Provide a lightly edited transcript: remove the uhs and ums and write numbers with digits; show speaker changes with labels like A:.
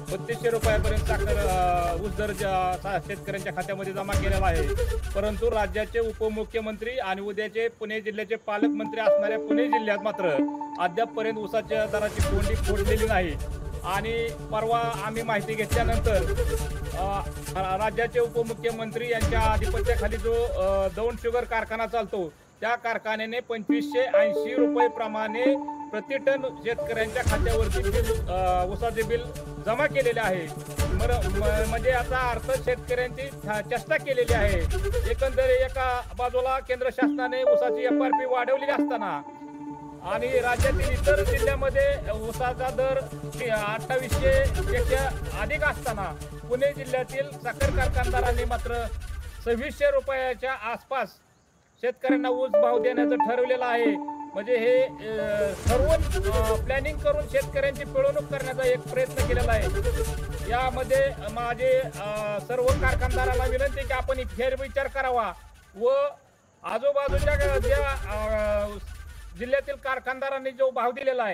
A: ₹3200 साखर ऊस दर शेतकऱ्यांच्या खात्यामध्ये जमा केलेला आहे. परंतु राज्याचे उपमुख्यमंत्री आणि उद्याचे पुणे जिल्ह्याचे पालकमंत्री असणाऱ्या पुणे जिल्ह्यात मात्र अद्यापपर्यंत ऊसाच्या दराची कोंडी फोडलेली नाही. आणि परवा आम्ही माहिती घेतल्यानंतर राज्याचे उपमुख्यमंत्री यांच्या आधिपत्याखाली जो दौंड शुगर कारखाना चालतो, त्या कारखान्याने ₹2580 प्रमाणे प्रति टन शेतकऱ्यांच्या खात्यावरती ऊसाचे बिल जमा केलेले आहे. म्हणजे याचा अर्थ शेतकऱ्यांची चेष्टा केलेली आहे. एकंदरीत एका बाजूला केंद्र शासनाने ऊसाची FRP वाढवलेली असताना आणि राज्यातील इतर जिल्ह्यामध्ये ऊसाचा दर 2800 पेक्षा अधिक असताना पुणे जिल्ह्यातील साखर कारखानदारांनी मात्र ₹2600 आसपास शेतकऱ्यांना ऊस भाव देण्याचं ठरवलेलं आहे. म्हणजे हे ठरवून प्लॅनिंग करून शेतकऱ्यांची पिळवणूक करण्याचा एक प्रयत्न केलेला आहे. यामध्ये माझे सर्व कारखानदारांना विनंती की आपण फेरविचार करावा व आजूबाजूच्या ज्या जिल्ह्यातील कारखानदारांनी जो भाव दिलेला आहे